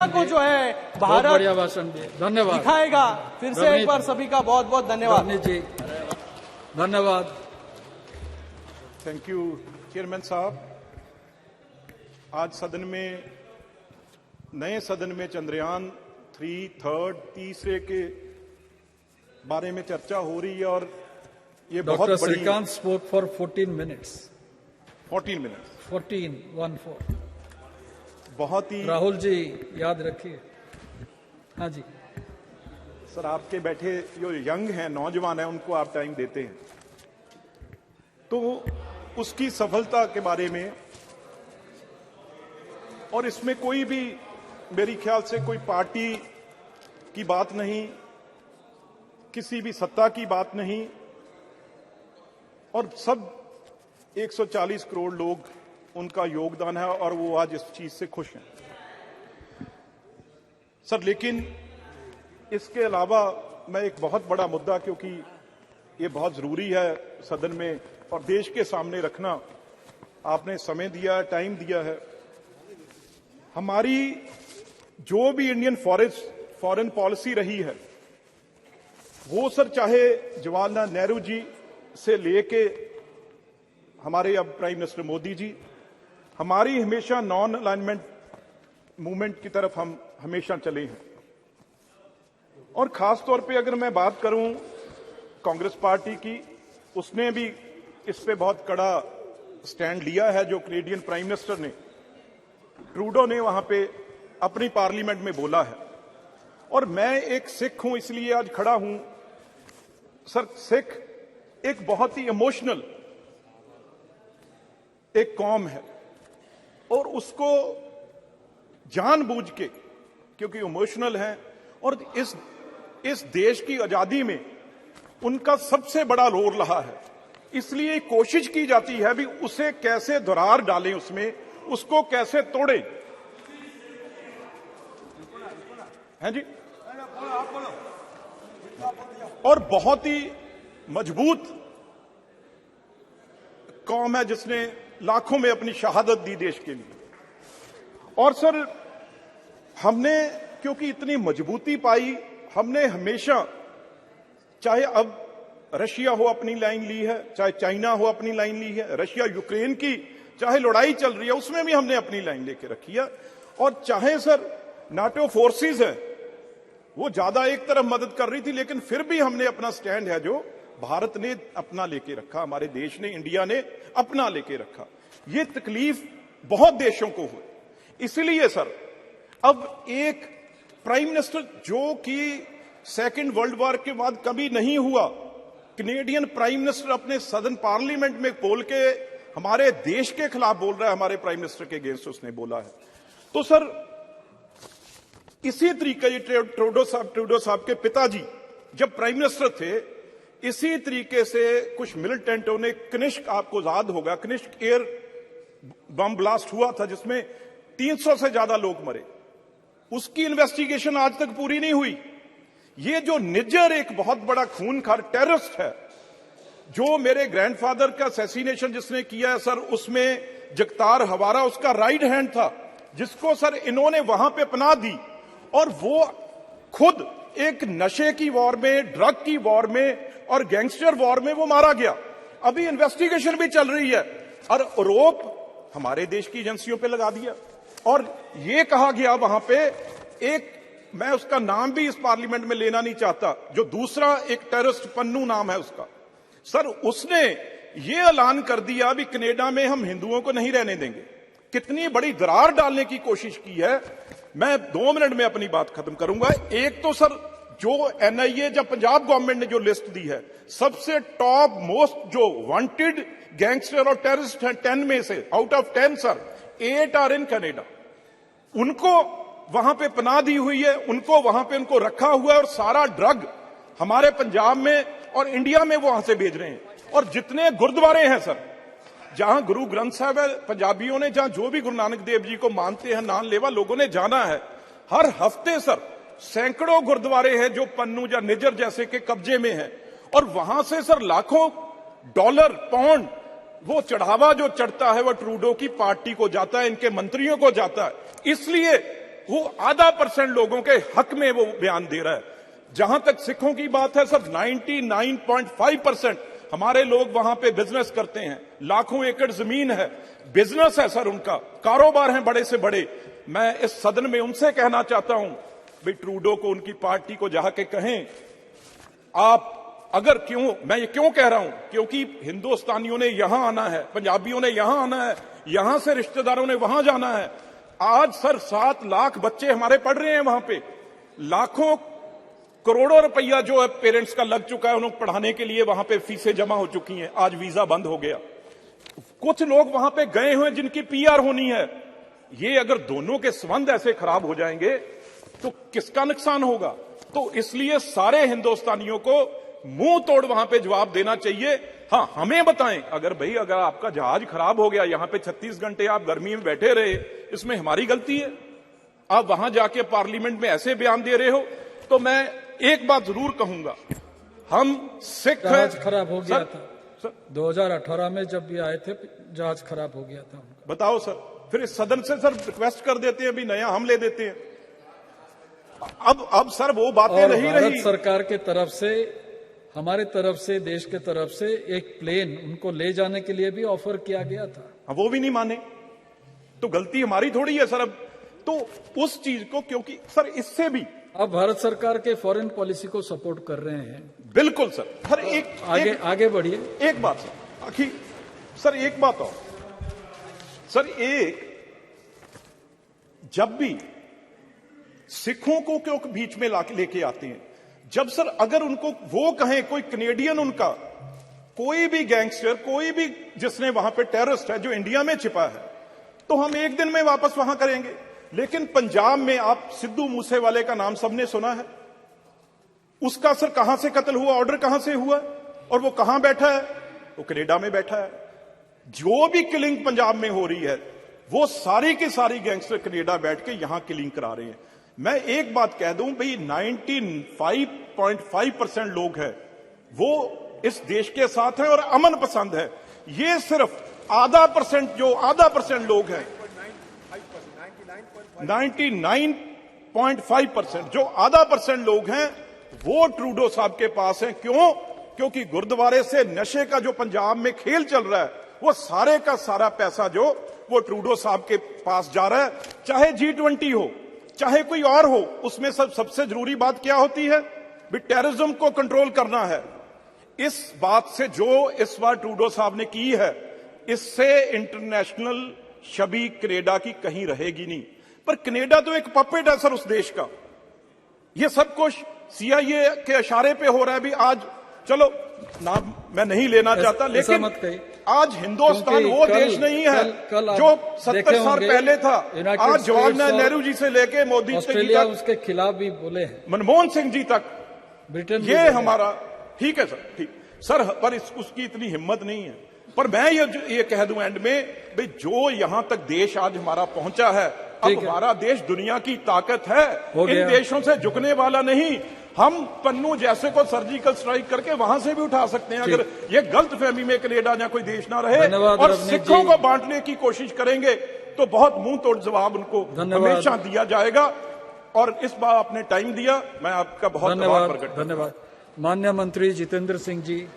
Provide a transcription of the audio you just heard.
को जो है बहुत भारत बढ़िया भाषण दिए, धन्यवाद। दिखाएगा। फिर से एक बार सभी का बहुत बहुत धन्यवाद। रवनीत जी धन्यवाद। थैंक यू चेयरमैन साहब। आज सदन में नए सदन में चंद्रयान 3 तीसरे के बारे में चर्चा हो रही है और ये बहुत डॉक्टर बड़ी Srikanth spoke for 14 minutes 14 minute 14 बहुत ही राहुल जी याद रखिए। हाँ जी सर, आपके बैठे जो यंग हैं, नौजवान हैं, उनको आप टाइम देते हैं तो उसकी सफलता के बारे में, और इसमें कोई भी मेरी ख्याल से कोई पार्टी की बात नहीं, किसी भी सत्ता की बात नहीं, और सब 140 करोड़ लोग उनका योगदान है और वो आज इस चीज से खुश हैं सर। लेकिन इसके अलावा मैं एक बहुत बड़ा मुद्दा, क्योंकि ये बहुत जरूरी है सदन में और देश के सामने रखना, आपने समय दिया, टाइम दिया है। हमारी जो भी इंडियन फॉरेन पॉलिसी रही है वो सर, चाहे जवाहरलाल नेहरू जी से लेके हमारे अब प्राइम मिनिस्टर मोदी जी, हमारी हमेशा नॉन अलाइनमेंट मूवमेंट की तरफ हम हमेशा चले हैं। और खास तौर पे अगर मैं बात करूं कांग्रेस पार्टी की, उसने भी इस पे बहुत कड़ा स्टैंड लिया है। जो कैनेडियन प्राइम मिनिस्टर ने, ट्रूडो ने वहां पे अपनी पार्लियामेंट में बोला है। और मैं एक सिख हूं, इसलिए आज खड़ा हूं सर। सिख एक बहुत ही इमोशनल एक कौम है और उसको जानबूझ के, क्योंकि इमोशनल है और इस देश की आजादी में उनका सबसे बड़ा रोल रहा है, इसलिए कोशिश की जाती है भी उसे कैसे दरार डालें, उसमें उसको कैसे तोड़ें। हैं जी, और बहुत ही मजबूत कौम है जिसने लाखों में अपनी शहादत दी देश के लिए। और सर, हमने क्योंकि इतनी मजबूती पाई, हमने हमेशा, चाहे अब रशिया हो अपनी लाइन ली है, चाहे चाइना हो अपनी लाइन ली है, रशिया यूक्रेन की चाहे लड़ाई चल रही है उसमें भी हमने अपनी लाइन लेके रखी है। और चाहे सर नाटो फोर्सेस है वो ज्यादा एक तरफ मदद कर रही थी, लेकिन फिर भी हमने अपना स्टैंड है जो भारत ने अपना लेके रखा, हमारे देश ने, इंडिया ने अपना लेके रखा। ये तकलीफ बहुत देशों को हुई। इसलिए सर, अब एक प्राइम मिनिस्टर जो कि सेकंड वर्ल्ड वॉर के बाद कभी नहीं हुआ, कैनेडियन प्राइम मिनिस्टर अपने सदन पार्लियामेंट में बोल के हमारे देश के खिलाफ बोल रहा है, हमारे प्राइम मिनिस्टर के अगेंस्ट उसने बोला है। तो सर, इसी तरीके ये ट्रूडो साहब के पिताजी जब प्राइम मिनिस्टर थे, इसी तरीके से कुछ मिलिटेंटों ने कनिष्क, आपको याद होगा, कनिष्क एयर बम ब्लास्ट हुआ था जिसमें 300 से ज्यादा लोग मरे। उसकी इन्वेस्टिगेशन आज तक पूरी नहीं हुई। ये जो निज्जर एक बहुत बड़ा खूनखार टेररिस्ट है, जो मेरे ग्रैंडफादर का असैसिनेशन जिसने किया है सर, उसमें जगतार हवारा उसका राइट हैंड था, जिसको सर इन्होंने वहां पे पनाह दी और वो खुद एक नशे की वॉर में, ड्रग की वॉर में और गैंगस्टर वॉर में वो मारा गया। अभी इन्वेस्टिगेशन भी चल रही है और आरोप हमारे देश की एजेंसियों पे लगा दिया। और ये कहा गया वहां पे, एक, मैं उसका नाम भी इस पार्लियामेंट में लेना नहीं चाहता, जो दूसरा एक टेररिस्ट पन्नू नाम है उसका, सर उसने ये ऐलान कर दिया भी कनाडा में हम हिंदुओं को नहीं रहने देंगे। कितनी बड़ी दरार डालने की कोशिश की है। मैं 2 मिनट में अपनी बात खत्म करूंगा। एक तो सर, जो एनआईए या पंजाब गवर्नमेंट ने जो लिस्ट दी है, सबसे टॉप मोस्ट जो वांटेड गैंगस्टर और टेररिस्ट हैं 10 में से, out of 10 sir 8 are in Canada. उनको वहां पे पनाह दी हुई है, उनको वहां पे उनको रखा हुआ है और सारा ड्रग हमारे पंजाब में और इंडिया में वो वहां से भेज रहे हैं। और जितने गुरुद्वारे हैं सर, जहां गुरु ग्रंथ साहब है, पंजाबियों ने जहां जो भी गुरु नानक देव जी को मानते हैं, नाम लेवा लोगों ने जाना है, हर हफ्ते सर सैकड़ों गुरुद्वारे हैं जो पन्नू या निजर जैसे के कब्जे में हैं। और वहां से सर लाखों डॉलर, पाउंड वो चढ़ावा जो चढ़ता है वो ट्रूडो की पार्टी को जाता है, इनके मंत्रियों को जाता है। इसलिए वो आधा % लोगों के हक में वो बयान दे रहा है। जहां तक सिखों की बात है सर, 99.5% हमारे लोग वहां पे बिजनेस करते हैं, लाखों एकड़ जमीन है, बिजनेस है सर, उनका कारोबार है बड़े से बड़े। मैं इस सदन में उनसे कहना चाहता हूं, भाई ट्रूडो को, उनकी पार्टी को जाके कहें, आप अगर क्यों, मैं ये क्यों कह रहा हूं, क्योंकि हिंदुस्तानियों ने यहां आना है, पंजाबियों ने यहां आना है, यहां से रिश्तेदारों ने वहां जाना है। आज सर 7 लाख बच्चे हमारे पढ़ रहे हैं वहां पे, लाखों करोड़ों रुपया जो है पेरेंट्स का लग चुका है, उन्हें पढ़ाने के लिए वहां पे फीसें जमा हो चुकी हैं, आज वीजा बंद हो गया। कुछ लोग वहां पे गए हुए जिनकी PR होनी है। ये अगर दोनों के संबंध ऐसे खराब हो जाएंगे तो किसका नुकसान होगा? तो इसलिए सारे हिंदुस्तानियों को मुंह तोड़ वहां पे जवाब देना चाहिए। हां, हमें बताएं, अगर आपका जहाज खराब हो गया, यहां पे 36 घंटे आप गर्मी में बैठे रहे, इसमें हमारी गलती है? आप वहां जाके पार्लियामेंट में ऐसे बयान दे रहे हो। तो मैं एक बात जरूर कहूंगा, हम सिख हैं। जहाज खराब हो गया था 2018 में, जब भी आए थे जहाज खराब हो गया था उनका। बताओ सर, फिर इस सदन से सर रिक्वेस्ट कर देते हैं, भी नया हम ले देते हैं। अब सर वो बातें और नहीं भारत रही। सरकार के तरफ से, हमारे तरफ से, देश के तरफ से एक प्लेन उनको ले जाने के लिए भी ऑफर किया गया था, वो भी नहीं माने, तो गलती हमारी थोड़ी है सर। अब तो उस चीज को, क्योंकि सर इससे भी अब भारत सरकार के फॉरेन पॉलिसी को सपोर्ट कर रहे हैं। बिल्कुल सर। सर आगे बढ़िए। एक बात सर, आखिर सर एक बात और सर, जब भी सिखों को क्यों बीच में लेके आते हैं, जब सर अगर उनको वो कहें, कोई कनेडियन, उनका कोई भी गैंगस्टर, कोई भी जिसने वहां पे टेररिस्ट है जो इंडिया में छिपा है, तो हम एक दिन में वापस वहां करेंगे। लेकिन पंजाब में आप सिद्धू मूसेवाले का नाम सबने सुना है, उसका सर कहां से कत्ल हुआ, ऑर्डर कहां से हुआ, और वो कहां बैठा है? वो कनाडा में बैठा है। जो भी किलिंग पंजाब में हो रही है, वो सारी की सारी गैंगस्टर कनाडा बैठ के यहां किलिंग करा रहे हैं। मैं एक बात कह दूं भाई, 95.5% लोग हैं वो इस देश के साथ हैं और अमन पसंद है। ये सिर्फ आधा परसेंट लोग हैं, 99.5% जो आधा % लोग हैं वो ट्रूडो साहब के पास हैं। क्यों? क्योंकि गुरुद्वारे से नशे का जो पंजाब में खेल चल रहा है, वो सारे का सारा पैसा जो वो ट्रूडो साहब के पास जा रहा है। चाहे G20 हो, चाहे कोई और हो, उसमें सबसे जरूरी बात क्या होती है? भी टेररिज्म को कंट्रोल करना है। इस बात से जो इस बार ट्रूडो साहब ने की है, इससे इंटरनेशनल छवि कनाडा की कहीं रहेगी नहीं। पर कनाडा तो एक पपेट है सर उस देश का। ये सब कुछ CIA के इशारे पे हो रहा है। भी आज चलो नाम मैं नहीं लेना चाहता, लेकिन आज हिंदुस्तान वो देश नहीं है जो 70 साल पहले था। आज जवाहरलाल नेहरू जी से लेके मोदी जी तक, उसके खिलाफ भी बोले हैं, मनमोहन सिंह जी तक, ब्रिटेन ये हमारा ठीक है सर, ठीक सर, पर उसकी इतनी हिम्मत नहीं है। पर मैं ये कह दूं एंड में, भाई जो यहां तक देश आज हमारा पहुंचा है, अब हमारा देश दुनिया की ताकत है, इन देशों से झुकने वाला नहीं। हम पन्नू जैसे को सर्जिकल स्ट्राइक करके वहां से भी उठा सकते हैं, अगर ये गलत फहमी में कनाडा या कोई देश ना रहे और सिखों को बांटने की कोशिश करेंगे तो बहुत मुंह तोड़ जवाब उनको हमेशा दिया जाएगा। और इस बार आपने टाइम दिया, मैं आपका बहुत धन्यवाद। माननीय मंत्री जितेंद्र सिंह जी।